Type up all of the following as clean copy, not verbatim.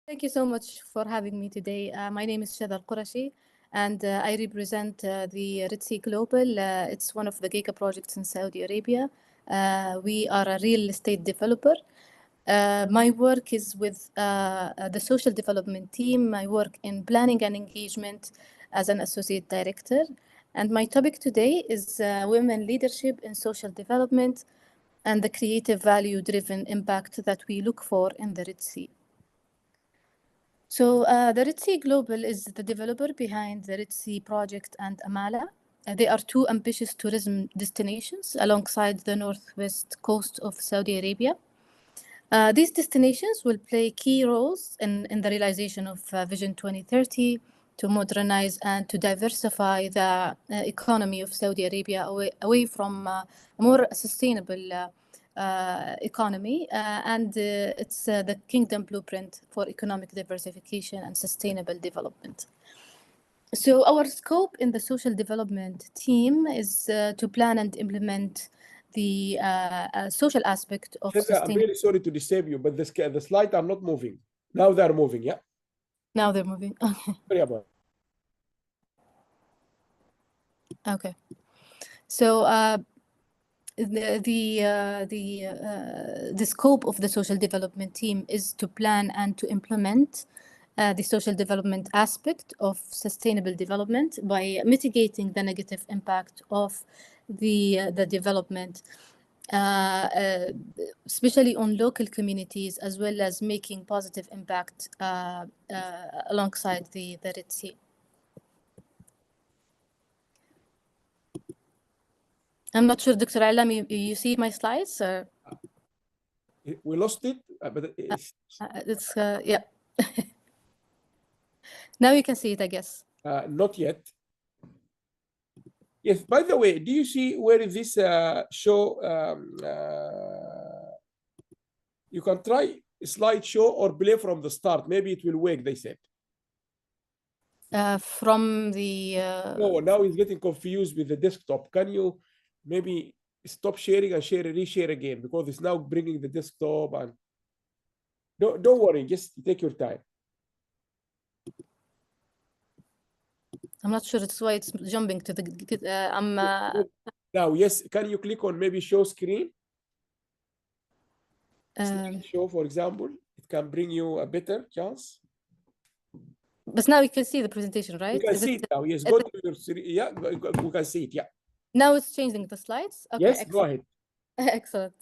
Thank you so much for having me today. My name is Shatha Alqurashi, and I represent the Red Sea Global. It's one of the Giga projects in Saudi Arabia. We are a real estate developer. My work is with the social development team. I work in planning and engagement as an associate director. And my topic today is women leadership in social development and the creative value-driven impact that we look for in the Red Sea. So the Red Sea Global is the developer behind the Red Sea project and Amala. They are two ambitious tourism destinations alongside the northwest coast of Saudi Arabia. These destinations will play key roles in the realization of Vision 2030 to modernize and to diversify the economy of Saudi Arabia away from a more sustainable economy, and it's the kingdom blueprint for economic diversification and sustainable development. So our scope in the social development team is to plan and implement the social aspect of I'm really sorry to disturb you, but the slides are not moving. Now they're moving, yeah? Now they're moving. Okay. Sorry about it. Okay. So the scope of the social development team is to plan and to implement the social development aspect of sustainable development by mitigating the negative impact of the development, especially on local communities, as well as making positive impact alongside the Red Sea. I'm not sure, Dr. Alam, you see my slides? Or? We lost it, but it's yeah. Now you can see it, I guess. Not yet. Yes, by the way, do you see where is this show? You can try slideshow or play from the start. Maybe it will work, they said. From the... No, now he's getting confused with the desktop. Can you maybe stop sharing and reshare again? Because it's now bringing the desktop and... Don't worry, just take your time. I'm not sure it's why it's jumping to the... Now, yes, can you click on maybe show screen? Show, for example, it can bring you a better chance. But now you can see the presentation, right? You can see it now, yes. Go to your... Yeah, we can see it, yeah. Now it's changing the slides? Okay, yes, excellent. Go ahead. Excellent.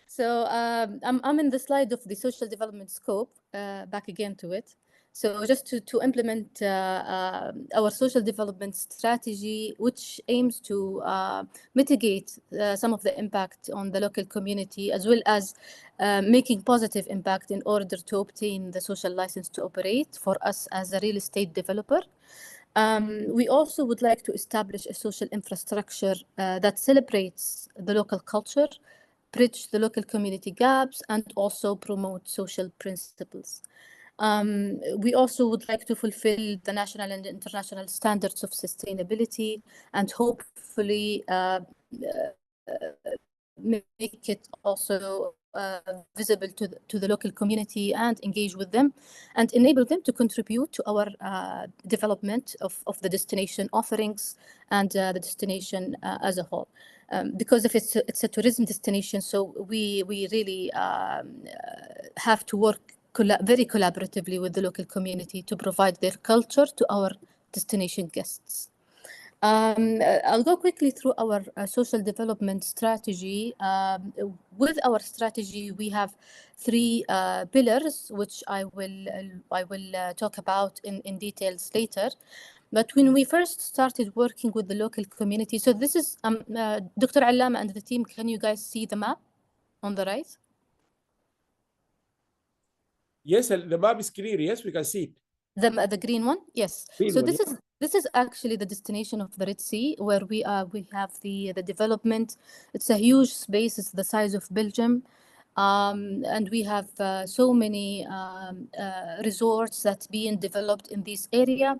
So I'm in the slide of the social development scope, back again to it. So just to implement our social development strategy, which aims to mitigate some of the impact on the local community, as well as making positive impact in order to obtain the social license to operate for us as a real estate developer. We also would like to establish a social infrastructure that celebrates the local culture, bridge the local community gaps, and also promote social principles. We also would like to fulfill the national and international standards of sustainability and hopefully make it also visible to the local community and engage with them and enable them to contribute to our development of the destination offerings and the destination as a whole. Because if it's a tourism destination, so we really have to work very collaboratively with the local community to provide their culture to our destination guests. I'll go quickly through our social development strategy. With our strategy, we have three pillars, which I will talk about in details later. But when we first started working with the local community, so this is Dr. Allama and the team. Can you guys see the map on the right? Yes, the map is clear. Yes, we can see it. The green one, yes. Green so one, this is actually the destination of the Red Sea, where we have the development. It's a huge space. It's the size of Belgium, and we have so many resorts that's being developed in this area.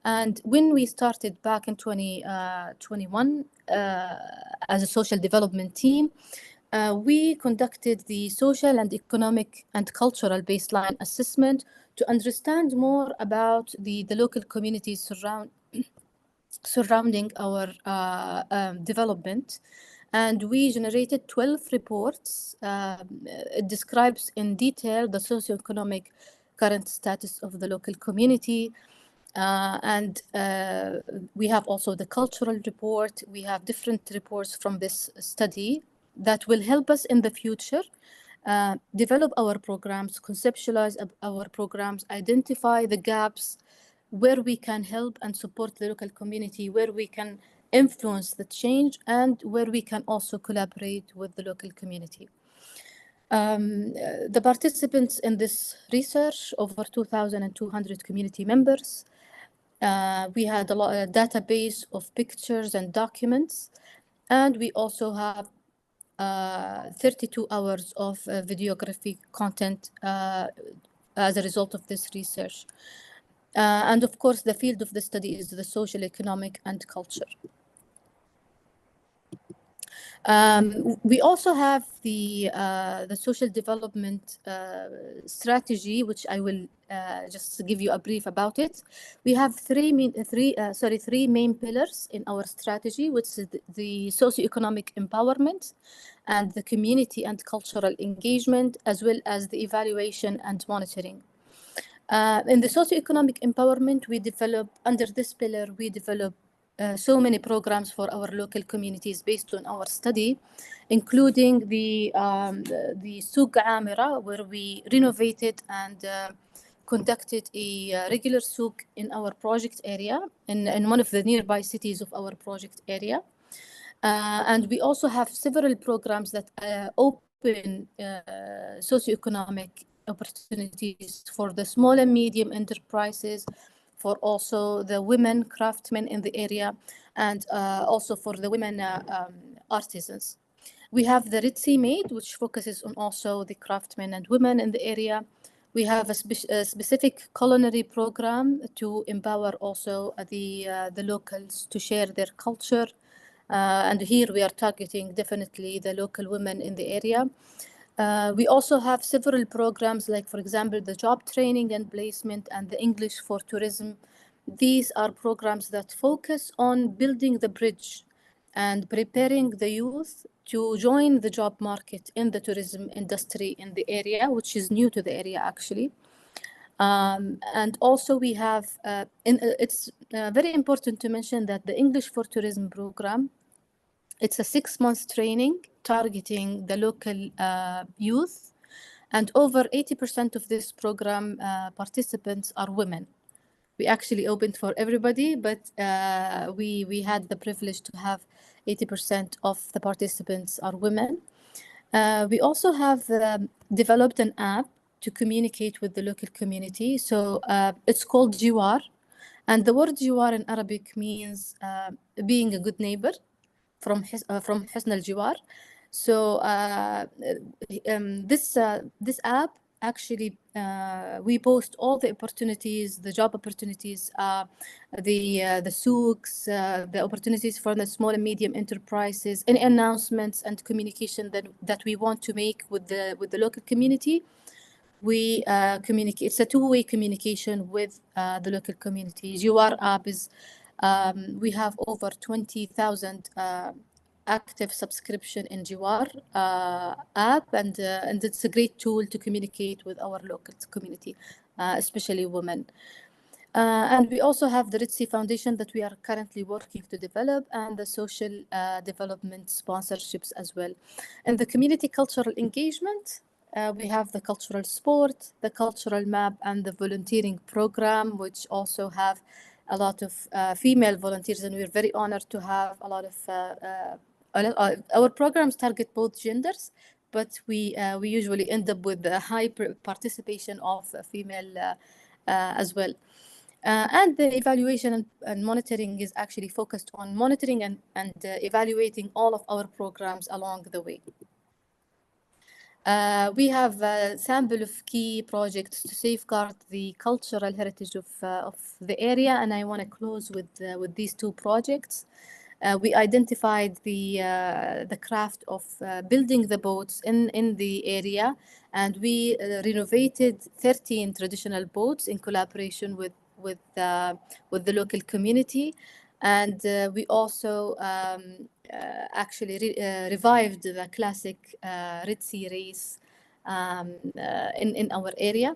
And when we started back in 2021 as a social development team, we conducted the social and economic and cultural baseline assessment to understand more about the local communities surrounding our development. And we generated 12 reports. It describes in detail the socioeconomic current status of the local community. And we have also the cultural report. We have different reports from this study that will help us in the future develop our programs, conceptualize our programs, identify the gaps where we can help and support the local community, where we can influence the change, and where we can also collaborate with the local community. The participants in this research, over 2,200 community members. We had a database of pictures and documents, and we also have 32 hours of videography content as a result of this research. And of course, the field of the study is the social, economic, and culture. We also have the social development strategy, which I will just give you a brief about it. We have three main pillars in our strategy, which is the socioeconomic empowerment and the community and cultural engagement, as well as the evaluation and monitoring. In the socioeconomic empowerment, we develop, under this pillar, we develop so many programs for our local communities based on our study, including the Souk Amira, where we renovated and conducted a regular souk in our project area, in one of the nearby cities of our project area. And we also have several programs that open socioeconomic opportunities for the small and medium enterprises, for also the women craftsmen in the area, and also for the women artisans. We have the Ritzy Made, which focuses on also the craftsmen and women in the area. We have a specific culinary program to empower also the locals to share their culture. And here we are targeting definitely the local women in the area. We also have several programs, like, for example, the job training and placement and the English for tourism. These are programs that focus on building the bridge and preparing the youth to join the job market in the tourism industry in the area, which is new to the area, actually. And also we have, it's very important to mention that the English for Tourism program, it's a 6-month training targeting the local youth, and over 80% of this program participants are women. We actually opened for everybody, but we had the privilege to have 80% of the participants are women. We also have developed an app to communicate with the local community. So it's called Jiwar. And the word Jiwar in Arabic means being a good neighbor, from Husn al-Jiwar. So this app, actually, we post all the opportunities, the job opportunities, the souks, the opportunities for the small and medium enterprises, any announcements and communication that we want to make with the local community. We communicate. It's a two-way communication with the local community. Jiwar app is, we have over 20,000 active subscription in Jiwar app, and it's a great tool to communicate with our local community, especially women. And we also have the Ritzy Foundation that we are currently working to develop, and the social development sponsorships as well. And the community cultural engagement, we have the cultural sport, the cultural map, and the volunteering program, which also have a lot of female volunteers, and we're very honored to have a lot of our programs target both genders, but we usually end up with a high participation of female as well. And the evaluation and monitoring is actually focused on monitoring and evaluating all of our programs along the way. We have a sample of key projects to safeguard the cultural heritage of the area, and I want to close with these two projects. We identified the craft of building the boats in the area, and we renovated 13 traditional boats in collaboration with the local community. And we also actually revived the classic Red Sea race in our area.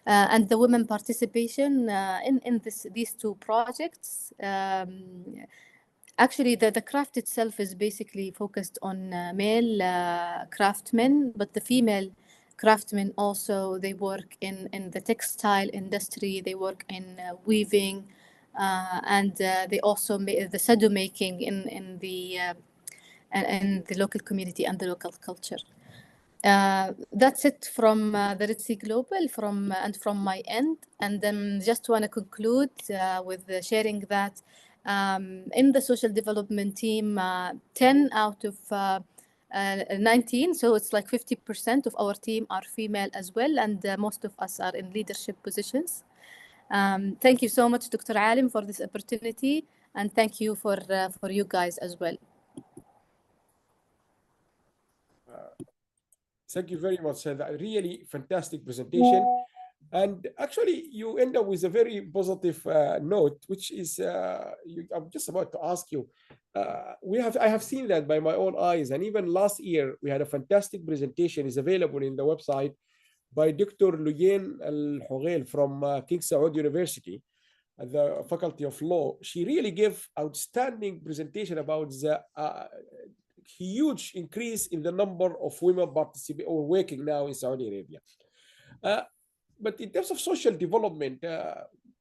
And the women participation in these two projects. Actually, the craft itself is basically focused on male craftsmen, but the female craftsmen also, they work in the textile industry, they work in weaving, and they also make the sado making in the local community and the local culture. That's it from the Red Sea Global and from my end. And then just want to conclude with sharing that in the social development team, 10 out of 19, so it's like 50% of our team are female as well, and most of us are in leadership positions. Thank you so much, Dr. Alim, for this opportunity, and thank you for you guys as well. Thank you very much. That really fantastic presentation. And actually, you end up with a very positive note, which is I'm just about to ask you. I have seen that by my own eyes, and even last year we had a fantastic presentation. Is available in the website by Dr. Luyen Al-Hogel from King Saud University, at the Faculty of Law. She really gave outstanding presentation about the huge increase in the number of women participating or working now in Saudi Arabia. But in terms of social development,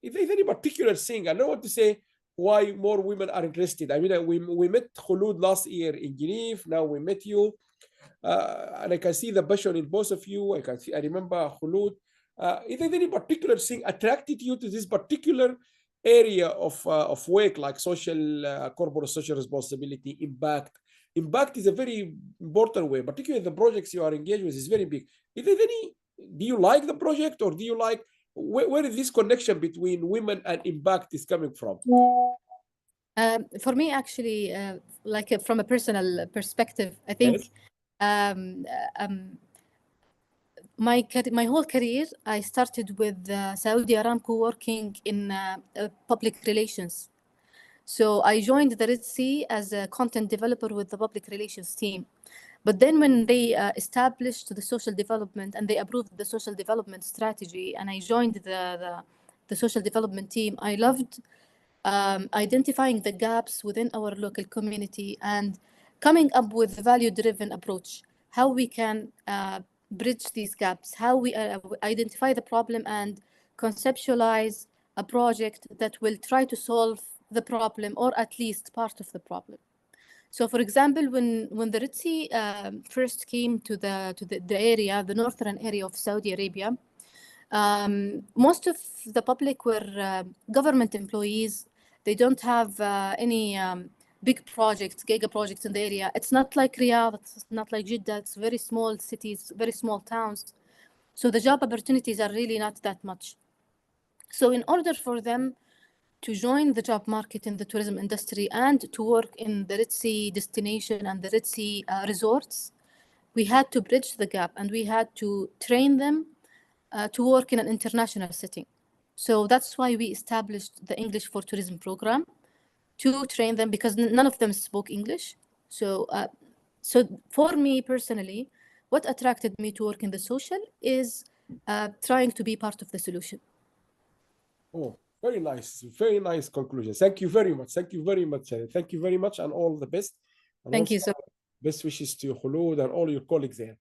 if there's any particular thing, I don't want to say why more women are interested. I mean, we met Khulud last year in Geneva. Now we met you, and I can see the passion in both of you. I remember Khulud. Is there any particular thing attracted you to this particular area of work, like corporate social responsibility, impact? Impact is a very important way, particularly the projects you are engaged with is very big. Is there any? Do you like the project, or do you like where is this connection between women and impact is coming from? For me, actually, like from a personal perspective, I think Yes. My whole career, I started with Saudi Aramco working in public relations. So I joined the Red Sea as a content developer with the public relations team. But then when they established the social development and they approved the social development strategy, and I joined the social development team, I loved identifying the gaps within our local community and coming up with a value-driven approach, how we can bridge these gaps, how we identify the problem and conceptualize a project that will try to solve the problem, or at least part of the problem. So, for example, when the Red Sea first came to the area, the northern area of Saudi Arabia, most of the public were government employees. They don't have any big projects, giga projects in the area. It's not like Riyadh, it's not like Jeddah. It's very small cities, very small towns. So the job opportunities are really not that much. So in order for them to join the job market in the tourism industry and to work in the Red Sea destination and the Red Sea resorts, we had to bridge the gap, and we had to train them to work in an international setting. So that's why we established the English for Tourism program to train them, because none of them spoke English. So for me personally, what attracted me to work in the social is trying to be part of the solution. Oh, very nice conclusion. Thank you very much. Thank you very much. Thank you very much, and all the best. And thank you so much. Best wishes to Khulud and all your colleagues there.